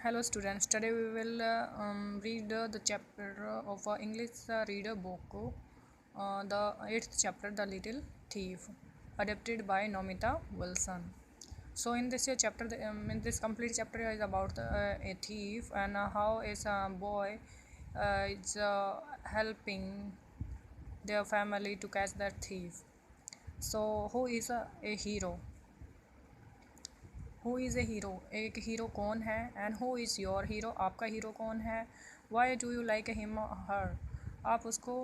Hello students, today we will read the chapter of English reader book, the 8th chapter, The Little Thief, adapted by Nomita Wilson. So in this chapter, in this complete chapter is about a thief and how is a boy is helping their family to catch that thief. So who is a hero? Who is a hero, एक hero कौन है, and who is your hero, आपका hero कौन है, why do you like him her, आप उसको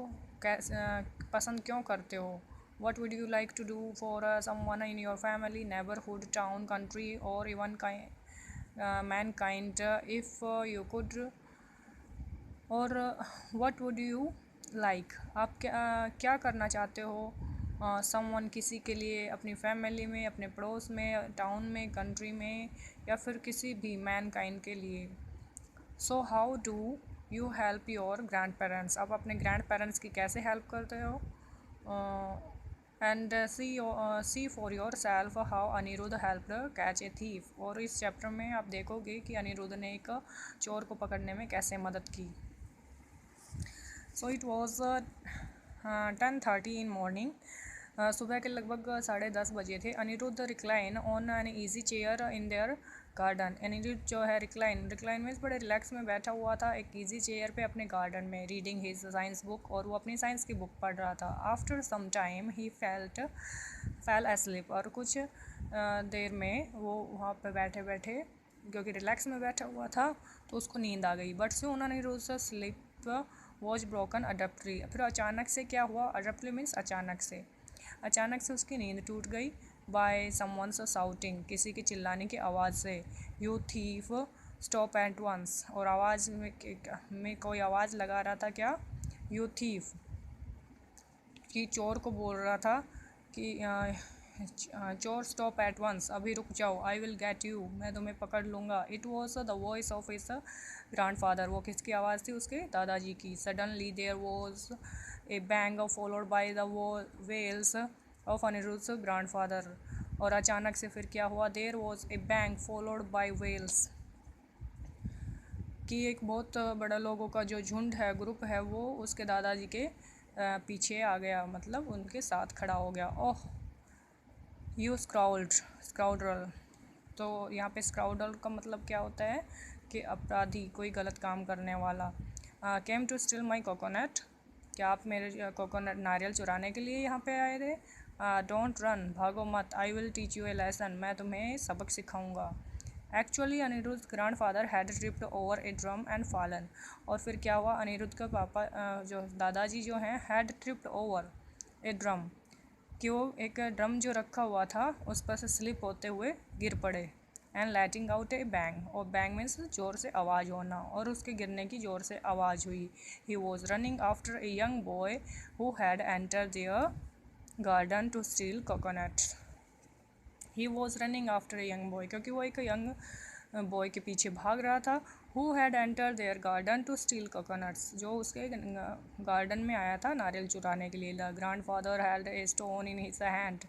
पसंद क्यों करते हो, what would you like to do for someone in your family, neighbourhood, town, country or even mankind if you could, or what would you like, आप क्या करना चाहते हो समवन किसी के लिए, अपनी फैमिली में, अपने पड़ोस में, टाउन में, कंट्री में, या फिर किसी भी मैन काइंड के लिए. So how do you help your grandparents, आप अपने ग्रैंड पेरेंट्स की कैसे हेल्प करते हो, and see for yourself how Anirudh help catch a thief, और इस चैप्टर में आप देखोगे कि अनिरुद्ध ने एक चोर को पकड़ने में कैसे मदद की. So it was 10:30 in morning, सुबह के लगभग 10:30 बजे थे. Anirudh recline on an easy chair in their garden, Anirudh जो है रिक्लाइन मीन्स बड़े रिलैक्स में बैठा हुआ था एक ईजी चेयर पे अपने गार्डन में, रीडिंग हिज साइंस बुक, और वो अपनी साइंस की बुक पढ़ रहा था. आफ्टर सम टाइम ही फेल एस्लीप, और कुछ देर में वो वहाँ पे बैठे बैठे क्योंकि रिलैक्स में बैठा हुआ था तो उसको नींद आ गई. But soon Anirudh sleep was broken abruptly, फिर अचानक से क्या हुआ, अडप्टली मीन्स अचानक से उसकी नींद टूट गई. बाय समवन्स साउटिंग, किसी के चिल्लाने की आवाज़ से. You thief stop at once, और आवाज़ में कोई आवाज़ लगा रहा था क्या, यू थीफ, कि चोर को बोल रहा था कि चोर स्टॉप एट वंस, अभी रुक जाओ, आई विल गेट यू, मैं तुम्हें पकड़ लूँगा. It was the voice of his grandfather, वो किसकी आवाज़ थी, उसके दादाजी की. Suddenly there was a bang followed by the yells of Anirudh grandfather, और अचानक से फिर क्या हुआ, there was a bang followed by yells, कि एक बहुत बड़ा लोगों का जो झुंड है, ग्रुप है, वो उसके दादाजी के पीछे आ गया, मतलब उनके साथ खड़ा हो गया. ओह यू स्क्राउडल, तो यहाँ पे स्क्राउडल का मतलब क्या होता है कि अपराधी, कोई गलत काम करने वाला. Came to steal my coconut, क्या आप मेरे कोकोनट नारियल चुराने के लिए यहाँ पे आए थे. डोंट रन, भागो मत. I will teach you a lesson, मैं तुम्हें सबक सिखाऊंगा. Actually Anirudh grandfather had tripped over a drum and fallen, और फिर क्या हुआ, अनिरुद्ध का पापा जो दादाजी जो हैं, had tripped over a drum, कि वो एक ड्रम जो रखा हुआ था उस पर से स्लिप होते हुए गिर पड़े. And letting out A bang, और बैंग मीन्स ज़ोर से आवाज़ होना, और उसके गिरने की ज़ोर से आवाज़ हुई. He was running after a young boy who had enter their garden to steal coconuts. He was running after a young boy, क्योंकि वो एक यंग बॉय के पीछे भाग रहा था. Who had enter their garden to steal coconuts, जो उसके गार्डन में आया था नारियल चुराने के लिए. The grandfather had a stone in his hand,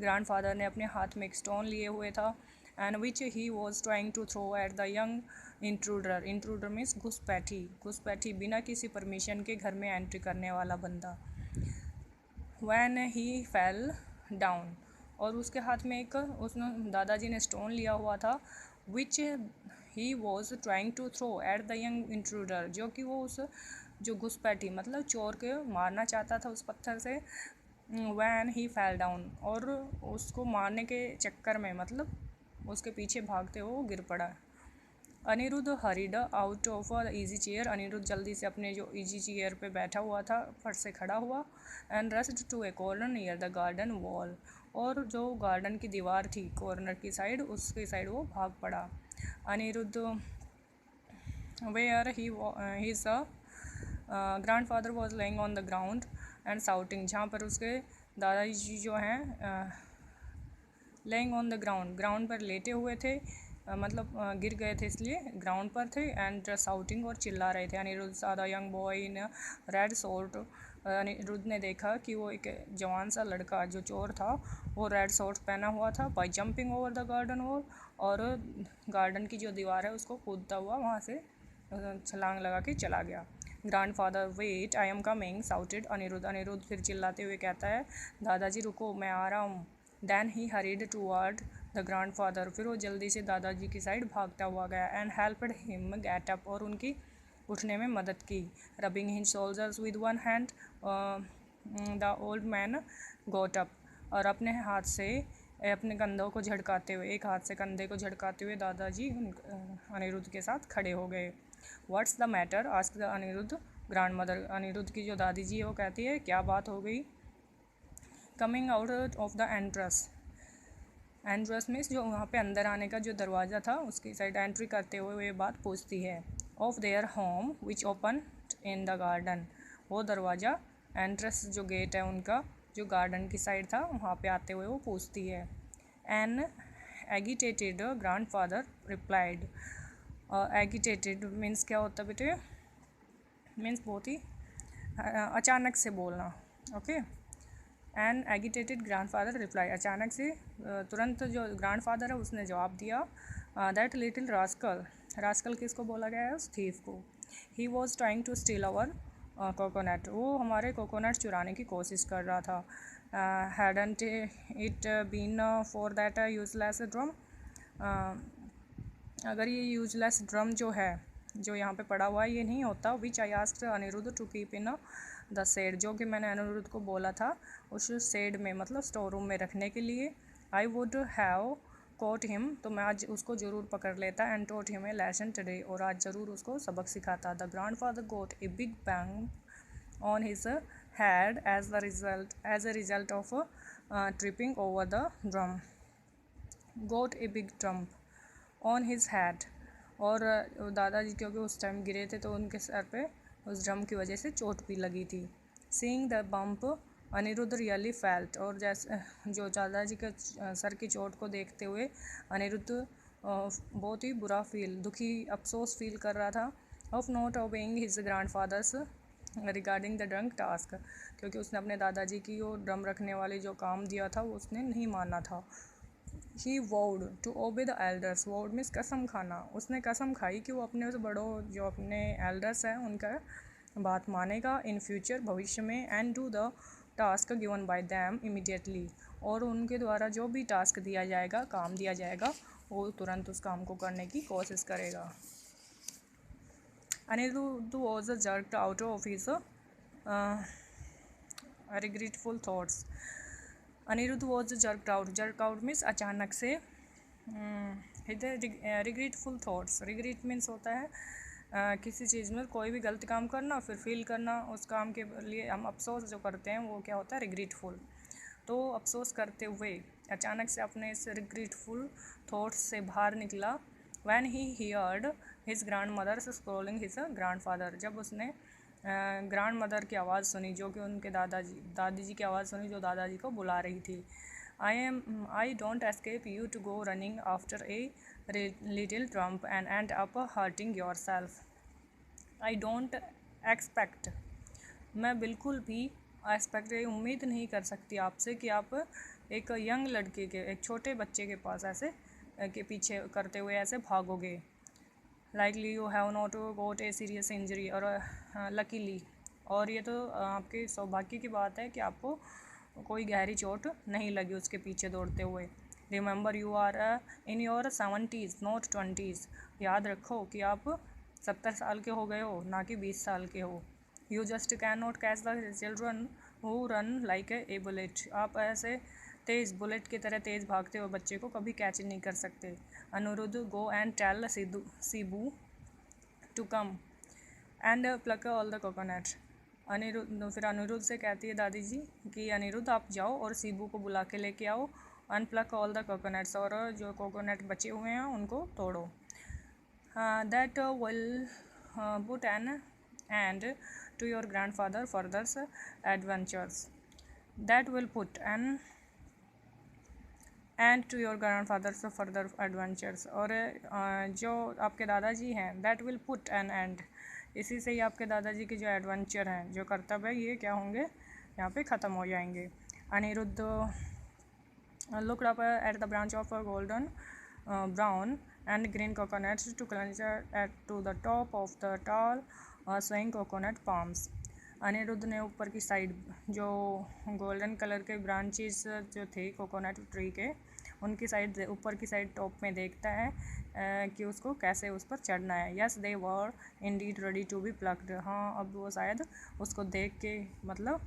grandfather ने अपने हाथ में एक स्टोन लिए हुए था. And which he was trying to throw at the young intruder means घुसपैठी, बिना किसी परमिशन के घर में एंट्री करने वाला बंदा. वैन ही फेल डाउन, और उसके हाथ में एक, उसने दादाजी ने स्टोन लिया हुआ था, which he was trying to throw at the young intruder, जो कि वो उस जो घुसपैठी मतलब चोर के मारना चाहता था उस पत्थर से. वैन ही फेल डाउन, और उसको मारने के चक्कर में, मतलब उसके पीछे भागते हुए वो गिर पड़ा. Anirudh hurried out of the easy chair, Anirudh जल्दी से अपने जो ईजी चेयर पे बैठा हुआ था फट से खड़ा हुआ. And rushed to a corner near the garden wall, और जो गार्डन की दीवार थी कॉर्नर की साइड, उसकी साइड वो भाग पड़ा. Anirudh where his grandfather was lying on the ground and shouting, जहाँ पर उसके दादाजी जो हैं लेइंग ऑन द ग्राउंड पर लेटे हुए थे, मतलब गिर गए थे इसलिए ग्राउंड पर थे. एंड साउटिंग, और चिल्ला रहे थे. Anirudh saw a young boy in red short Anirudh ने देखा कि वो एक जवान सा लड़का जो चोर था वो रेड शॉर्ट्स पहना हुआ था by jumping over the garden wall, और गार्डन की जो दीवार है उसको कूदता हुआ वहाँ से छलांग लगा के चला गया। Grandfather wait I am coming shouted Anirudh. Anirudh फिर चिल्लाते हुए कहता है दादाजी रुको मैं आ रहा हूँ। Then he hurried toward the grandfather. फिर वो जल्दी से दादाजी की साइड भागता हुआ गया and helped him get up, और उनकी उठने में मदद की। Rubbing his shoulders with one hand the old man goat up, और अपने हाथ से अपने कंधों को झटकाते हुए, एक हाथ से कंधे को झटकाते हुए दादाजी अनिरुद्ध के साथ खड़े हो गए। What's the matter asked Anirudh grandmother. Anirudh की जो दादी जी है वो कहती है क्या बात हो गई। Coming out of the entrance, entrance means जो वहाँ पे अंदर आने का जो दरवाज़ा था उसकी साइड एंट्री करते हुए ये बात पूछती है। Of their home which open in the garden, वो दरवाज़ा एंट्रेंस जो गेट है उनका जो गार्डन की साइड था वहाँ पे आते हुए वो पूछती है। An agitated grandfather replied. Agitated means क्या होता है बेटे, मीन्स बहुत ही अचानक से बोलना। Okay, N agitated grandfather reply, अचानक से तुरंत जो ग्रैंडफादर है उसने जवाब दिया। दैट लिटिल रास्कल, रास्कल किसको बोला गया है, उस थीफ को। He was trying to steal our coconut, वो हमारे कोकोनट चुराने की कोशिश कर रहा था। Hadn't it been for that useless drum, अगर ये यूजलेस ड्रम जो है जो यहाँ पे पड़ा हुआ है ये नहीं होता। Which I asked Anirudh to keep in the shed, जो कि मैंने अनिरुद्ध को बोला था उस शेड में मतलब स्टोर रूम में रखने के लिए। I would have caught him, तो मैं आज उसको ज़रूर पकड़ लेता। And taught him a lesson today, और आज ज़रूर उसको सबक सिखाता। The grandfather got a big bang on his head as a result of tripping over the drum. Got a big thump on his head, और दादाजी क्योंकि उस टाइम गिरे थे तो उनके सर पे उस ड्रम की वजह से चोट भी लगी थी। Seeing the bump Anirudh really felt, और जैसे जो दादाजी के सर की चोट को देखते हुए अनिरुद्ध बहुत ही बुरा दुखी अफसोस फील कर रहा था। Of not obeying his grandfathers regarding the drunk task, क्योंकि उसने अपने दादाजी की वो ड्रम रखने वाली जो काम दिया था वो उसने नहीं माना था। ही वोड टू ओबे द एल्डर्स, वोड मीन्स कसम खाना, उसने कसम खाई कि वो अपने उस बड़ों जो अपने एल्डर्स हैं उनका बात मानेगा इन फ्यूचर, भविष्य में। And do the task given by them immediately, और उनके द्वारा जो भी टास्क दिया जाएगा, काम दिया जाएगा, वो तुरंत उस काम को करने की कोशिश करेगा। Anirudh was jerked out of his regretful thoughts. Anirudh was jerked out means अचानक से। रिग्रेटफुल थॉट्स, रिग्रेट मीन्स होता है किसी चीज़ में कोई भी गलत काम करना फिर फील करना, उस काम के लिए हम अफसोस जो करते हैं वो क्या होता है, रिग्रेटफुल। तो अफसोस करते हुए अचानक से अपने इस रिग्रेटफुल थॉट्स से बाहर निकला। When he heard his grand mother scrolling his grandfather, जब उसने ग्रैंड मदर की आवाज़ सुनी, जो कि उनके दादी जी की आवाज़ सुनी जो दादाजी को बुला रही थी। आई डोंट एस्केप you to go running after a little tramp and end up hurting yourself. I don't expect, मैं बिल्कुल भी एक्सपेक्ट उम्मीद नहीं कर सकती आपसे कि आप एक यंग लड़के के, एक छोटे बच्चे के पास ऐसे के पीछे करते हुए ऐसे भागोगे। Likely you have not got a serious injury, और लकीली, और ये तो आपके सौभाग्य की बात है कि आपको कोई गहरी चोट नहीं लगी उसके पीछे दौड़ते हुए। Remember you are in your 70s not 20s, याद रखो कि आप 70 साल के हो गए हो ना कि 20 साल के हो। You just can not catch the children who run like a bullet, आप ऐसे तेज़ बुलेट की तरह तेज़ भागते हुए बच्चे को कभी कैच नहीं कर सकते। Anirudh go and tell Sibu to come and pluck all the coconut. Anirudh फिर अनिरुद्ध से कहती है दादी जी कि अनिरुद्ध आप जाओ और सीबू को बुला के लेके आओ, अनप्लक ऑल द कोकोनट्स, और जो कोकोनट बचे हुए हैं उनको तोड़ो। That will put an end to your grandfather furthers adventures, that will put an end to your grandfather's further adventures, और जो आपके दादाजी हैं that will put an end, इसी से ही आपके दादाजी के जो एडवेंचर हैं, जो कर्तव्य है, ये क्या होंगे, यहाँ पे ख़त्म हो जाएंगे। Anirudh looked up at the branch of a golden brown and green coconut to climb to the top of the tall swaying coconut palms. Anirudh ने ऊपर की साइड जो गोल्डन कलर के ब्रांचेस जो थे कोकोनट ट्री के, उनकी साइड ऊपर की साइड टॉप में देखता है कि उसको कैसे उस पर चढ़ना है। Yes they were indeed ready to be plucked. हाँ, अब वो शायद उसको देख के मतलब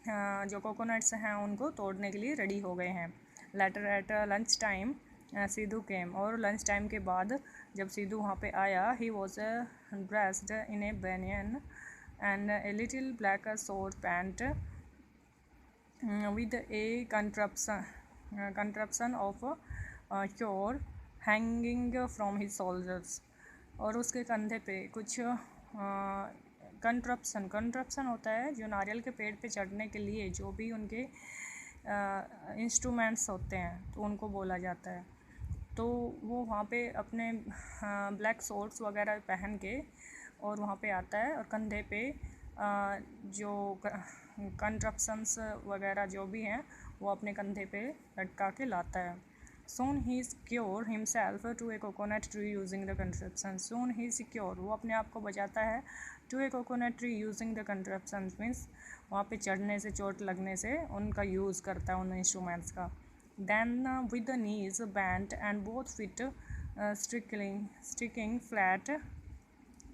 जो कोकोनट्स हैं उनको तोड़ने के लिए रेडी हो गए हैं। Later at lunch time Sidhu came, और लंच टाइम के बाद जब सिद्धू वहाँ पे आया, he was dressed in a banian and a little black short pant with a contraption of coir hanging from his shoulders, और उसके कंधे पे कुछ कंट्रप्शन होता है जो नारियल के पेड़ पे चढ़ने के लिए जो भी उनके इंस्ट्रूमेंट्स होते हैं तो उनको बोला जाता है। तो वो वहाँ पे अपने ब्लैक शॉर्ट्स वगैरह पहन के और वहाँ पे आता है, और कंधे पे जो कंट्रप्शंस वगैरह जो भी हैं वो अपने कंधे पे लटका के लाता है। Soon he secured himself to a coconut tree using the contraption. Soon he secured, वो अपने आप को बचाता है to a coconut tree using the contraption, means वहाँ पे चढ़ने से, चोट लगने से उनका यूज़ करता है उन इंस्ट्रूमेंट्स का। Then with the knees bent and both feet sticking flat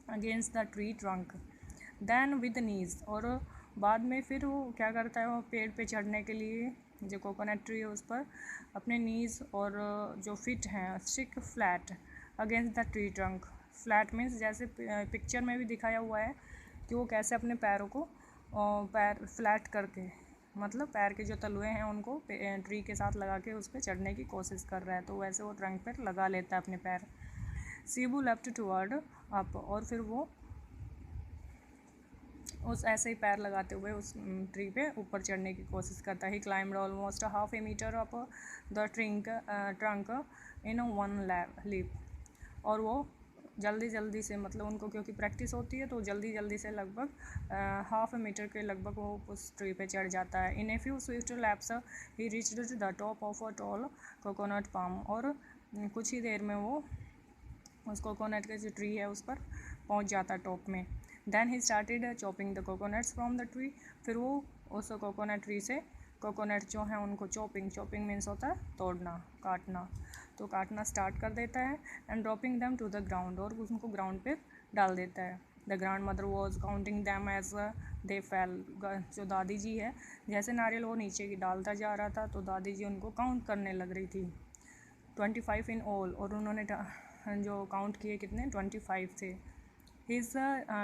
against the tree trunk. Then with the knees, और बाद में फिर वो क्या करता है, वो पेड़ पे चढ़ने के लिए जो कोकोनट ट्री है उस पर अपने नीज़ और जो फिट हैं stick flat against the tree trunk. Flat means जैसे पिक्चर में भी दिखाया हुआ है कि वो कैसे अपने पैरों को पैर फ्लैट करके, मतलब पैर के जो तलुए हैं उनको ट्री के साथ लगा के उस पर चढ़ने की कोशिश कर रहा है, तो वैसे वो ट्रंक पर लगा लेता है अपने पैर। सीबू लेफ्ट टुवर्ड अप, और फिर वो उस ऐसे ही पैर लगाते हुए उस ट्री पे ऊपर चढ़ने की कोशिश करता है। He climbed almost half a metre up the trunk in one leap, और वो जल्दी से, मतलब उनको क्योंकि प्रैक्टिस होती है तो जल्दी से लगभग हाफ ए मीटर के लगभग वो उस ट्री पे चढ़ जाता है। In a few swift leaps he reached the top of a tall coconut palm, और कुछ ही देर में वो उस कोकोनट के जो ट्री है उस पर पहुंच जाता है टॉप में। Then he started chopping the coconuts from the tree, फिर वो उस कोकोनट ट्री से कोकोनट जो हैं उनको चॉपिंग मीन्स होता है तोड़ना, काटना, तो काटना स्टार्ट कर देता है। And dropping them to the ground, और उनको ग्राउंड पर डाल देता है। The grandmother was counting them as they fell, जो दादी जी है जैसे नारियल वो नीचे की डालता जा रहा था तो दादी जी उनको काउंट करने लग रही थी। 25 इन ऑल, और उन्होंने जो काउंट किए कितने, 25 थे। हिज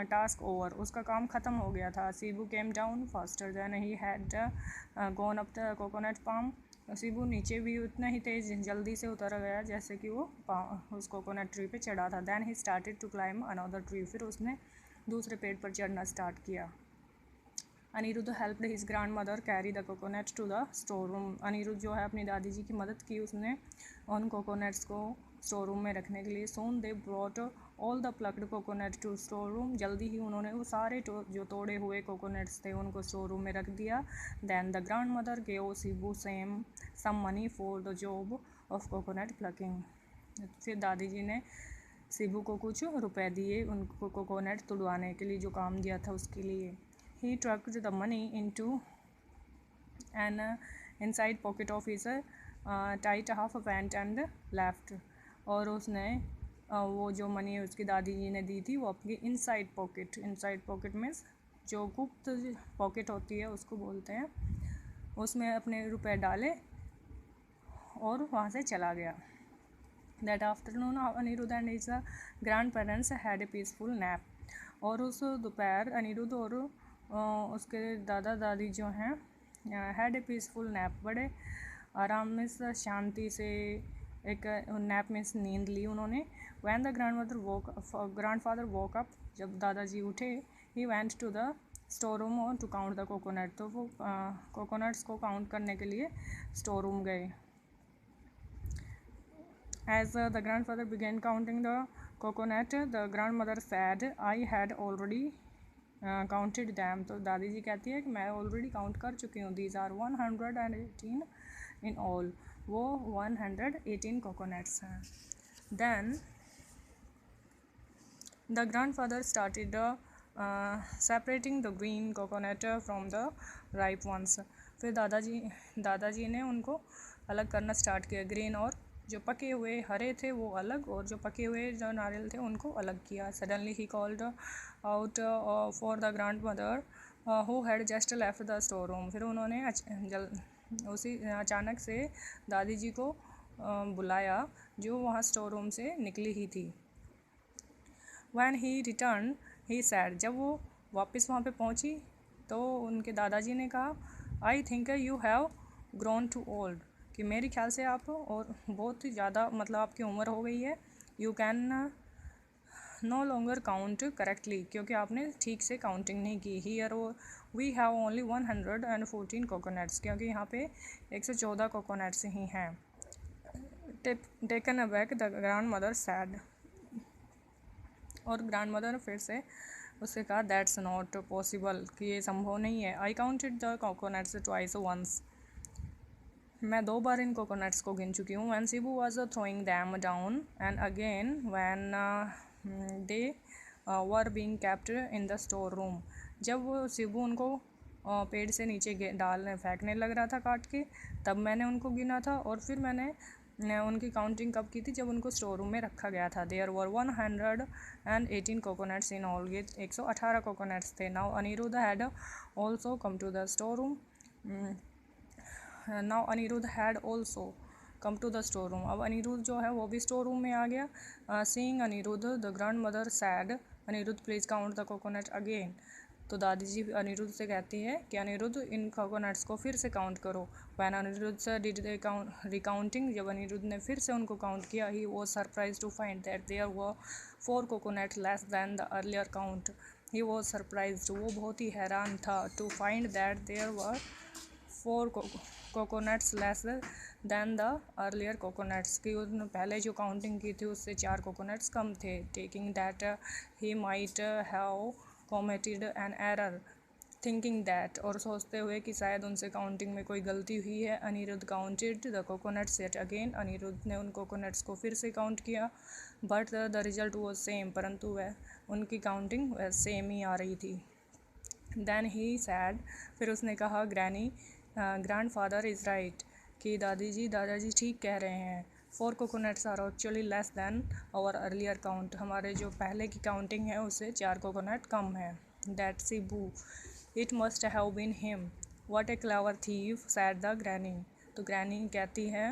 टास्क ओवर, उसका काम ख़त्म हो गया था। Cebu came down faster than he had gone up the coconut palm, Cebu नीचे भी उतना ही तेज जल्दी से उतर गया जैसे कि वो उस कोकोनट ट्री पे चढ़ा था। Then he started to climb another tree, फिर उसने दूसरे पेड़ पर चढ़ना स्टार्ट किया। Anirudh helped his grandmother carry the coconut to the store room, Anirudh जो है अपनी दादी जी की मदद की उसने उन कोकोनट्स को स्टोर रूम में रखने के लिए। Soon they brought all the plucked coconut to store room, जल्दी ही उन्होंने वो सारे जो तोड़े हुए कोकोनट्स थे उनको स्टोर रूम में रख दिया। Then the grandmother gave Sibu some money for the job of coconut plucking, फिर दादी जी ने सीबू को कुछ रुपए दिए उनको कोकोनट तुड़वाने के लिए, जो काम दिया था उसके लिए। He tucked the money into an inside pocket of his tight half pant and left, और उसने वो जो मनी उसकी दादी जी ने दी थी वो अपनी इनसाइड पॉकेट में जो गुप्त पॉकेट होती है उसको बोलते हैं, उसमें अपने रुपए डाले और वहाँ से चला गया। That afternoon Anirudh and his grandparents had a peaceful nap, और उस दोपहर अनिरुद्ध और उसके दादा दादी जो हैं हैड ए पीसफुल नैप, बड़े आराम में शांति से एक नैप में नींद ली उन्होंने। When the grandfather woke up, जब दादाजी उठे, he went to the store room to count the coconut, तो वो कोकोनट्स को काउंट करने के लिए स्टोर रूम गए। As the grandfather began counting the coconut, the grandmother said, I had already counted them. तो दादी जी कहती है कि मैं already count कर चुकी हूँ. These are 118 in all. वो 118 coconuts हैं. Then the grandfather started separating the green coconut from the ripe ones. फिर दादाजी ने उनको अलग करना स्टार्ट किया. ग्रीन और जो पके हुए हरे थे वो अलग, और जो पके हुए जो नारियल थे उनको अलग किया. Suddenly he called out for the grand mother who had just left the store room. फिर उन्होंने उसी अचानक से दादी जी को बुलाया जो वहाँ स्टोर रूम से निकली ही थी. When he returned, he said, जब वो वापस वहाँ पे पहुँची तो उनके दादाजी ने कहा, I think you have grown too old, कि मेरे ख्याल से आप और बहुत ही ज़्यादा मतलब आपकी उम्र हो गई है. You can no longer count correctly, क्योंकि आपने ठीक से काउंटिंग नहीं की. Here we have only 114 coconuts, क्योंकि यहाँ पे 114 coconuts ही हैं. Taken aback, the grandmother said, और ग्रैंड मदर फिर से उससे कहा, दैट्स नॉट पॉसिबल, कि ये संभव नहीं है. I counted the coconuts twice once, मैं 2 बार इन कोकोनट्स को गिन चुकी हूँ. When Shibu was throwing them down and again when they were being kept in the store room. जब शिबू उनको पेड़ से नीचे फेंकने लग रहा था काट के, तब मैंने उनको गिना था. और फिर मैंने उनकी काउंटिंग कब की थी, जब उनको स्टोर रूम में रखा गया था. There were 118 coconuts in all, ये 118 कोकोनट्स थे. Now Anirudh had also come to the store room. Now Anirudh had also come to the store room. अब अनिरुद्ध जो है वो भी स्टोर रूम में आ गया. Seeing Anirudh, the grandmother said, Anirudh please count the coconut again. तो दादी जी अनिरुद्ध से कहती है कि अनिरुद्ध इन कोकोनट्स को फिर से काउंट करो. व्हेन अनिरुद्ध से डिड दे रिकाउंटिंग, जब अनिरुद्ध ने फिर से उनको काउंट किया, he was surprise to find that there were 4 coconut less than the earlier count. He was surprised, वो बहुत ही हैरान था. To find that there were 4 coconuts less than the earlier coconuts, कि उन्होंने पहले जो काउंटिंग की थी उससे 4 कोकोनट्स कम थे. Taking that he might have committed an error, thinking that, और सोचते हुए कि शायद उनसे काउंटिंग में कोई गलती हुई है. Anirudh counted the coconuts yet again, Anirudh ने उन कोकोनट्स को फिर से काउंट किया. But the result was same, परंतु वह उनकी काउंटिंग सेम ही आ रही थी. देन ही सैड, फिर उसने कहा, ग्रैंडफादर इज़ राइट, कि दादाजी ठीक कह रहे हैं. 4 coconuts are actually less than our earlier count, हमारे जो पहले की काउंटिंग है उससे 4 कोकोनट कम है. That Shibu, it must have been him, what a clever thief, said the granny. तो ग्रैनी कहती है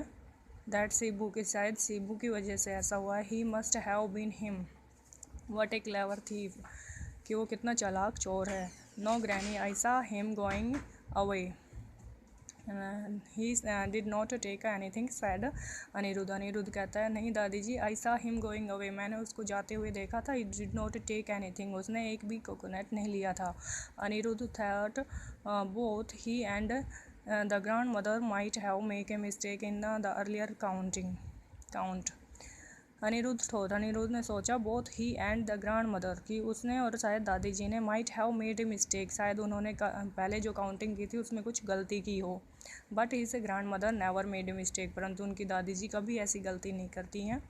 दैट शिबू, कि शायद शिबू की वजह से ऐसा हुआ. He must have been him, what a clever thief, कि वो कितना चालाक चोर है. No granny, I saw him going away, he did not take anything, said Anirudh. Anirudh कहता है, नहीं दादी जी, I saw him going away, मैंने उसको जाते हुए देखा था. he did not take anything, उसने एक भी कोकोनट नहीं लिया था. Anirudh thought both he and the grandmother might have made a mistake in the earlier count. Anirudh ने सोचा, both he and the grand mother, कि उसने और शायद दादी जी ने might have made a mistake, शायद उन्होंने पहले जो काउंटिंग की थी उसमें कुछ गलती की हो. But his grand mother never made a mistake, परंतु उनकी दादी जी कभी ऐसी गलती नहीं करती हैं.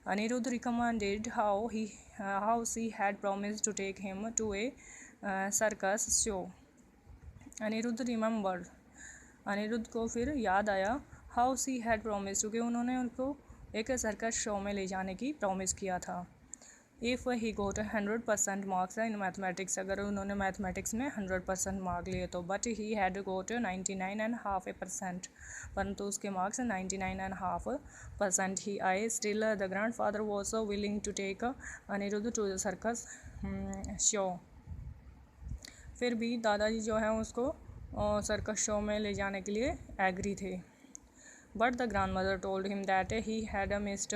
Anirudh recommended how she had promised to take him to a circus show. Anirudh को फिर याद आया हाउ सी हैड प्रॉमिस्ड, क्योंकि उन्होंने उनको एक सर्कस शो में ले जाने की प्रॉमिस किया था. If he got 100% marks in mathematics, अगर उन्होंने मैथमेटिक्स में 100% मार्क लिए तो. बट ही हैड गोट 99.5%, परंतु उसके मार्क्स 99.5% ही आए. Still the grandfather was willing to take Anirudh to the circus show. फिर भी दादाजी जो है उसको सर्कस शो में ले जाने के लिए एग्री थे. But the grandmother told him that he had missed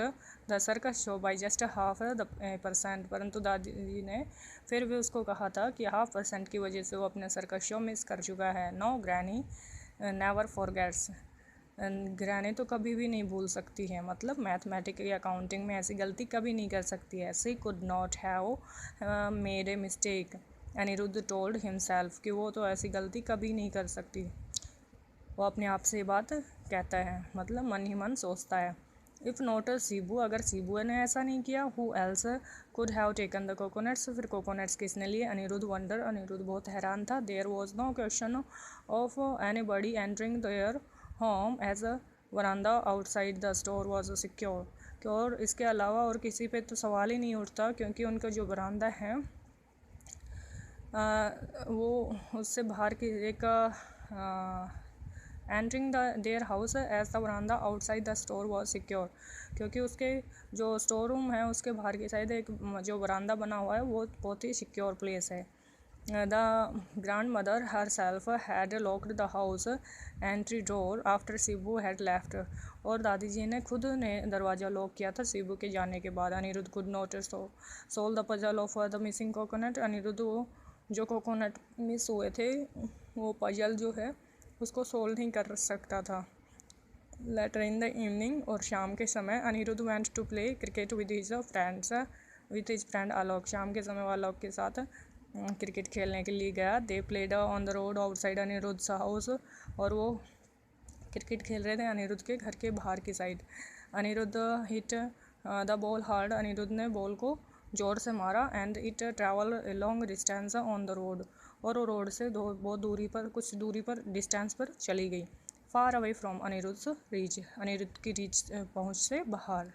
the circus show by just 0.5%, परंतु दादी जी ने फिर भी उसको कहा था कि 0.5% की वजह से वो अपने सर्कस शो मिस कर चुका है. No granny never forgets, granny तो कभी भी नहीं भूल सकती है, मतलब मैथमेटिक या अकाउंटिंग में ऐसी गलती कभी नहीं कर सकती है। She could not have made a mistake, Anirudh told himself, कि वो तो ऐसी गलती कभी नहीं कर सकती। वो अपने आप से ये बात कहता है, मतलब मन ही मन सोचता है। इफ़ नॉट शिबू, अगर शिबू ने ऐसा नहीं किया, who else could have taken the coconuts, फिर कोकोनट्स किसने लिए? अनिरुद्ध वंडर, अनिरुद्ध बहुत हैरान था। There was no question of anybody entering their home as a veranda outside the store was secure. और इसके अलावा और किसी पे तो सवाल ही नहीं उठता, क्योंकि उनका जो बरामदा है वो उससे बाहर की एक entering their house as the veranda outside the store was secure, क्योंकि उसके जो स्टोर रूम है उसके बाहर की साइड एक जो वरांदा बना हुआ है वो बहुत ही सिक्योर प्लेस है। The grand mother her self had locked the house entry door after Shibu had left, और दादी जी ने खुद ने दरवाज़ा लॉक किया था शिबू के जाने के बाद। Anirudh could not solve the puzzle of the missing coconut, Anirudh जो कोकोनट मिस हुए थे वो पजल जो है उसको सोल्व नहीं कर सकता था। लेटर इन द इवनिंग, और शाम के समय, Anirudh went to play cricket with his friend Alok, शाम के समय आलोक के साथ क्रिकेट खेलने के लिए गया। They played on the road outside Anirudh house, और वो क्रिकेट खेल रहे थे अनिरुद्ध के घर के बाहर की side. Anirudh hit the ball hard, Anirudh ने बॉल को जोर से मारा। And it travel a long distance on the road, और वो रोड से बहुत दूरी पर, कुछ दूरी पर डिस्टेंस पर चली गई। Far away from Anirudh reach, Anirudh की रीच पहुँच से बाहर।